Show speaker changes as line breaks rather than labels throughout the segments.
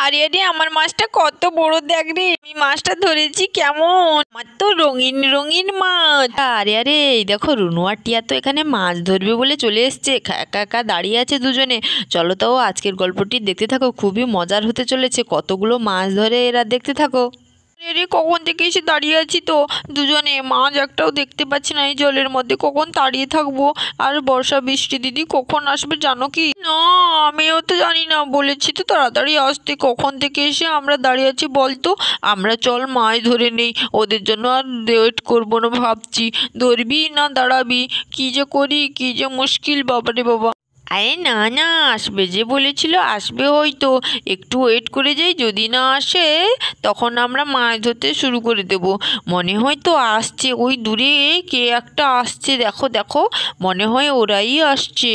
আরে আরে আমার মাছটা কত বড় দেখ রে, আমি মাছটা ধরেছি কেমন, আমার তো রঙিন রঙিন মাছ। আরে আরে এই দেখো রুনু আর টিয়া তো এখানে মাছ ধরবে বলে চলে এসছে, একা একা দাঁড়িয়ে আছে দুজনে। চলো তাও আজকের গল্পটি দেখতে থাকো, খুবই মজার হতে চলেছে, কতগুলো মাছ ধরে এরা, দেখতে থাকো। আরে কখন থেকে এসে দাঁড়িয়ে আছি তো দুজনে, মাছ একটাও দেখতে পাচ্ছি না এই জলের মধ্যে, কখন দাঁড়িয়ে থাকবো। আর বর্ষা বৃষ্টি দিদি কখন আসবে জানো কি? না আমিও তো জানি না, বলেছি তো তাড়াতাড়ি আসতে, কখন থেকে এসে আমরা দাঁড়িয়ে আছি বলতো। আমরা চল মাছ ধরে নেই, ওদের জন্য আর ওয়েট করবো না ভাবছি, ধরবি না দাঁড়াবি, কি যে করি, কি যে মুশকিল, বাবারে বাবা। আরে না না, আসবে যে বলেছিল, আসবে হয়তো, একটু ওয়েট করে যাই, যদি না আসে তখন আমরা মাছ ধরতে শুরু করে দেব। মনে হয় তো আসছে, ওই দূরে কে একটা আসছে, দেখো দেখো, মনে হয় ওরাই আসছে।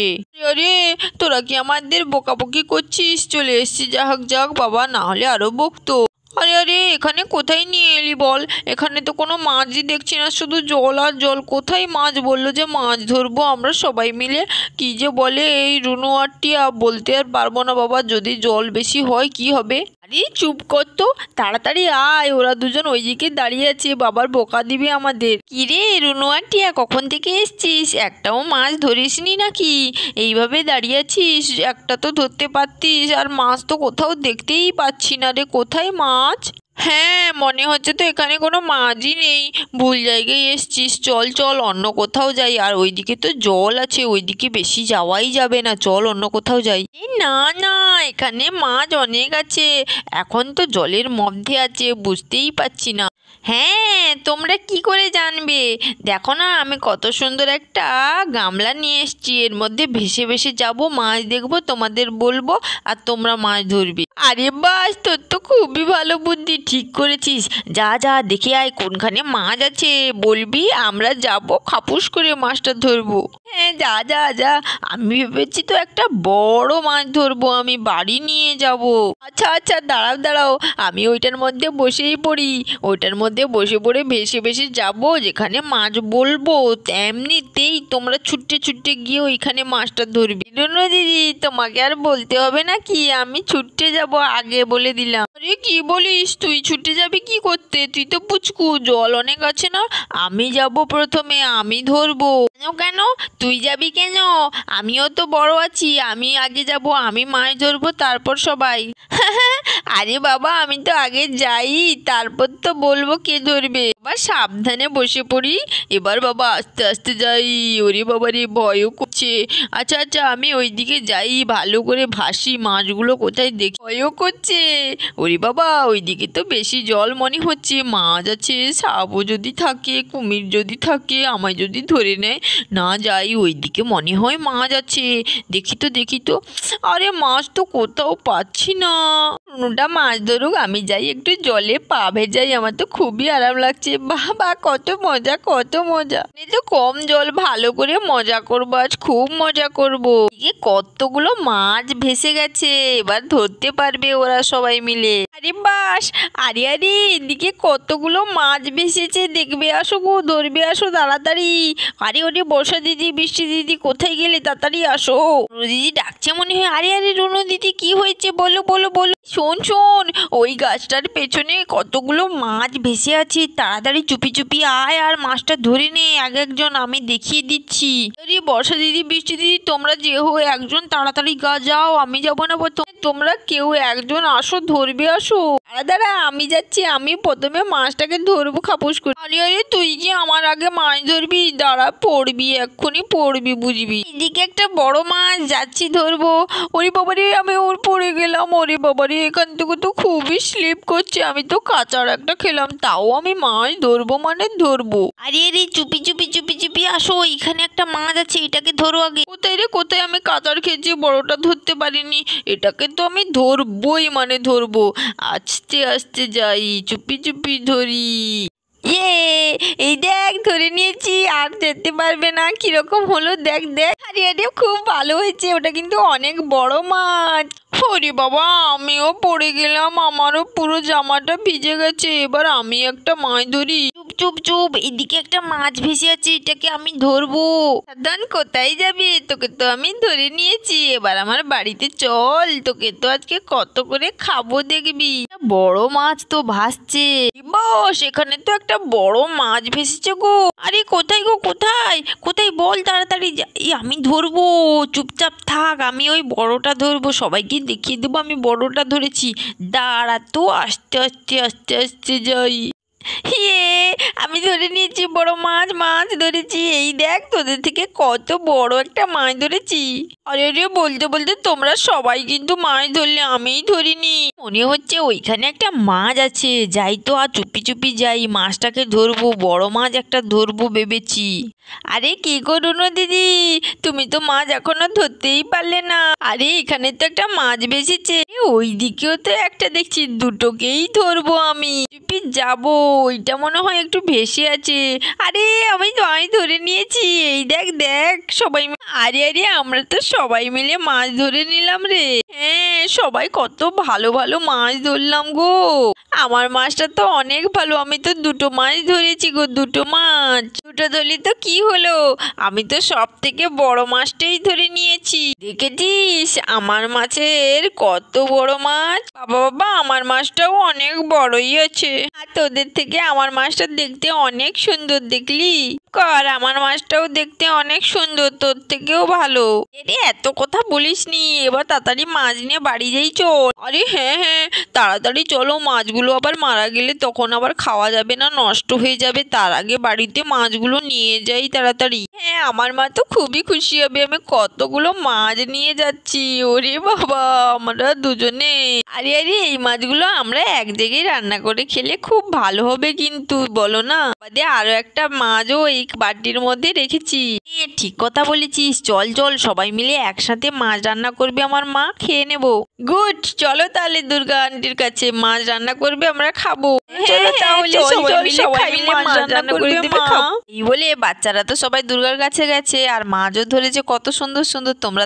আরে তোরা কি আমাদের বকাবকি করছিস? চলে এসছি, যাক যাক বাবা, না হলে আরো বকতো। আরে আরে এখানে কোথায় নিয়ে এলি বল, এখানে তো কোনো মাছই দেখছি না, শুধু জল আর জল, কোথায় মাছ? বললো যে মাছ ধরবো আমরা সবাই মিলে, কি যে বলে এই রুনু আর টিয়া, বলতে আর পারবো না বাবা, যদি জল বেশি হয় কি হবে। আরে চুপ কর তো, তাড়াতাড়ি আয়, ওরা দুজন ওইদিকে দাঁড়িয়ে আছে, বাবার বোকা দিবি আমাদের। কি রে রুনু আর টিয়া, কখন থেকে এসছিস? একটাও মাছ ধরিসনি নাকি? এইভাবে দাঁড়িয়ে আছিস, একটা তো ধরতে পারতিস, আর মাছ তো কোথাও দেখতেই পাচ্ছি না রে, কোথায় মাছ? হ্যাঁ মনে হচ্ছে তো এখানে কোনো মাছই নেই, ভুল জায়গায় এসছিস, চল চল অন্য কোথাও যাই, আর ওইদিকে তো জল আছে, ওইদিকে বেশি যাওয়াই যাবে না, চল অন্য কোথাও যাই। না না, এখানে মাছ অনেক আছে, এখন তো জলের মধ্যে আছে, বুঝতেই পারছি না। হ্যাঁ তোমরা কি করে জানবে, দেখো না আমি কত সুন্দর একটা গামলা নিয়ে এসেছি, এর মধ্যে ভেসে ভেসে যাব, মাছ দেখবো, তোমাদের বলবো, আর তোমরা মাছ ধরবে। আরে বাস, তোর তো খুবই ভালো বুদ্ধি, ঠিক করেছিস, যা যা দেখে আয় কোনখানে মাছ আছে, বলবি, আমরা যাব খাপুস করে মাছটা ধরবো। হ্যাঁ যা যা যা, আমি ভেবেছি তো একটা বড় মাছ ধরবো, আমি বাড়ি নিয়ে যাব। আচ্ছা আচ্ছা দাঁড়াও দাঁড়াও, আমি ওইটার মধ্যে বসেই পড়ি, ওইটার মধ্যে বসে পড়ে ভেসে ভেসে যাব যেখানে মাছ বলবো, এমনিতেই তোমরা ছুটে ছুটে গিয়ে ওইখানে মাছটা ধরবি। রুনু দিদি তোমাকে আর বলতে হবে নাকি, আমি ছুটে যাব, আগে বলে দিলাম। আরে কি বলিস, তুই ছুটে যাবি কি করতে? তুই তো পুচকু, জল অনেক আছে না, আমি যাব প্রথমে, আমি ধরবো। কেন কেন তুই যাবি কেন? আমিও তো বড় আছি, আমি আগে যাব, আমি মাছ ধরবো, তারপর সবাই। আরে বাবা আমি তো আগে যাই, তারপর তো বলবো কে ধরবে। এবার সাবধানে বসে পড়ি, এবার বাবা আস্তে আস্তে যাই, ওরে বাবা রে ভয়ও করছে। আচ্ছা আচ্ছা আমি ওইদিকে যাই, ভালো করে ভাসি, মাছগুলো কোথায় দেখি, ভয়ও করছে। ওরে বাবা ওইদিকে তো বেশি জল মনে হচ্ছে, মাছ আছে, সাপও যদি থাকে, কুমির যদি থাকে, আমায় যদি ধরে নেয়, না যাই ওইদিকে, মনে হয় মাছ আছে, দেখি তো দেখি তো, আরে মাছ তো কোথাও পাচ্ছি না। রুনুটা মাছ ধরুক, আমি যাই একটু জলে পা ভেজাই, আমার তো খুবই আরাম লাগছে, বাবা কত মজা কত মজা, এই তো কম জল, ভালো করে মজা করবো আজ, খুব মজা করবো। এদিকে কতগুলো মাছ ভেসে গেছে, এবার ধরতে পারবে ওরা সবাই মিলে। আরে বাস, আরে আরে এদিকে কতগুলো মাছ ভেসেছে, দেখবে আসো গো, ধরবে আসো তাড়াতাড়ি। আরে ওরে বর্ষা দিদি, বৃষ্টি দিদি, কোথায় গেলে, তাড়াতাড়ি আসো। রুনু দিদি ডাকছে মনে হয়, আরে আরে রুনু দিদি কি হয়েছে, বলো বলো বলো। শোন শোন, ওই গাছটার পেছনে কতগুলো মাছ ভেসে আছে, তাড়াতাড়ি চুপি চুপি আয়, আর মাছটা ধরে নে এক একজন, আমি দেখিয়ে দিচ্ছি। আরে বর্ষা দিদি, বৃষ্টি দিদি, তোমরা যে হো একজন তাড়াতাড়ি যাও, আমি যাবো না প্রথম, তোমরা কেউ একজন আসো, ধরবে আসো। দাঁড়া দাঁড়া আমি যাচ্ছি, আমি প্রথমে মাছটাকে ধরবো খাপুস করে। আরে আরে তুই কি আমার আগে মাছ ধরবি? দাঁড়া, পড়বি, এক্ষুনি পড়বি, বুঝবি। এদিকে একটা বড় মাছ, যাচ্ছি ধরবো। ওরে বাবারে আমি ওর পড়ে গেলাম, ওরে বাবারে এখান থেকে তো খুবই স্লিপ করছে, আমি তো কাঁচার একটা খেলাম, তাও আমি মাছ ধরবো মানে ধরবো। আরে আরে চুপি চুপি চুপি চুপি আসো, এখানে একটা মাছ আছে, এটাকে ধরো আগে। কোথায় রে কোথায়, আমি কাঁচার খেয়েছি, বড়টা ধরতে পারিনি, এটাকে তো আমি ধরবোই মানে ধরবো, আস্তে আস্তে যাই, চুপি চুপি ধরি। ইয়ে, এই দেখ ধরে নিয়েছি, আর যেতে পারবে না। কিরকম হলো দেখ দেখ। আরে আরে খুব ভালো হয়েছে, ওটা কিন্তু অনেক বড় মাছ। ওরে বাবা, আমিও পড়ে গেলাম, আমারও পুরো জামাটা ভিজে গেছে। এবার আমি একটা মাছ ধরি। চুপ চুপ চুপ, এদিকে একটা মাছ ভেসে আছে, এটাকে আমি ধরবো। সাবধান, কোথায় যাবি? তোকে তো আমি ধরে নিয়েছি, এবার আমার বাড়িতে চল, তোকে তো আজকে কত করে খাবো দেখবি। বড় মাছ তো ভাসছে। বস, এখানে তো একটা বড় মাছ ভেসেছে গো। আরে কোথায় গো, কোথায় কোথায় বল তাড়াতাড়ি। আমি ধরবো, চুপচাপ থাক, আমি ওই বড়টা ধরবো, সবাইকে দেখিয়ে দেবো আমি বড়টা ধরেছি। দাঁড়া তো, আস্তে আস্তে আস্তে আস্তে যাই। ইয়ে, আমি ধরে নিয়েছি বড় মাছ, মাছ ধরেছি। এই দেখ, তোদের থেকে কত বড় একটা মাছ ধরেছি। আরে রে, বলতে বলতে তোমরা সবাই কিন্তু মাছ ধরলে, আমিই ধরিনি। মনে হচ্ছে ওইখানে একটা মাছ আছে, যাই তো, আর চুপি চুপি যাই, মাছটাকে ধরবো, বড় মাছ একটা ধরবো ভেবেছি। আরে কি করো না দিদি, তুমি তো মাছ এখনো ধরতেই পারলে না। আরে এখানে তো একটা মাছ ভেসেছে, ওই দিকেও তো একটা দেখছি, দুটোকেই ধরবো আমি। চুপি যাবো, ওইটা মনে হয় একটু ভেসে আছে। আরে আমি মাছ ধরে নিয়েছি, এই দেখ দেখ, সবাই আরে আরে, আমরা তো সবাই মিলে মাছ ধরে নিলাম রে। হ্যাঁ, সবাই কত ভালো ভালো মাছ ধরলাম গো। আমার মাছটা তো অনেক ভালো, আমি তো দুটো মাছ ধরেছি গো, দুটো মাছ। দুটো ধরলি তো কি হলো, আমি তো সব থেকে বড় মাছটাই ধরে নিয়েছি। দেখেছিস আমার মাছের কত বড় মাছ। বাবা বাবা, আমার মাছটাও অনেক বড়ই আছে। আর তোদের থেকে আমার মাছটা দেখতে অনেক সুন্দর, দেখলি? কর, আমার মাছটাও দেখতে অনেক সুন্দর, তোর থেকেও ভালো। এরে এত কথা বলিস নি, এবার তাড়াতাড়ি মাছ নিয়ে বাড়ি যাই চল। আরে হ্যাঁ হ্যাঁ, তাড়াতাড়ি চলো, মাছগুলো আবার মারা গেলে তখন আবার খাওয়া যাবে না, নষ্ট হয়ে যাবে। তার আগে বাড়িতে মাছগুলো নিয়ে যাই তাড়াতাড়ি। হ্যাঁ, আমার মা তো খুবই খুশি হবে, আমি কতগুলো মাছ নিয়ে যাচ্ছি। ওরে বাবা, আমরা দুজনে। আরে আরে, এই মাছগুলো আমরা এক জায়গায় রান্না করে খেলে খুব ভালো হবে কিন্তু, বলো না? বাদে আরো একটা মাছও এই বাটির মধ্যে রেখেছি। ঠিক কথা বলেছিস, চল চল, সবাই মিলে একসাথে মাছ রান্না করবে আমার মা, খেয়ে নেবো। গুড, চলো তাহলে দুর্গা আন্টির কাছে, মাছ রান্না করবে, আমরা খাবো। তাহলে সবাই মিলে মাছ রান্না করে দেবে, খাও। এই বলে বাচ্চারা তো সবাই দুর্গার কাছে গেছে, আর মাছও ধরেছে কত সুন্দর সুন্দর। তোমরা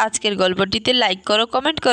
আজকের গল্পটিতে লাইক করো, কমেন্ট করো।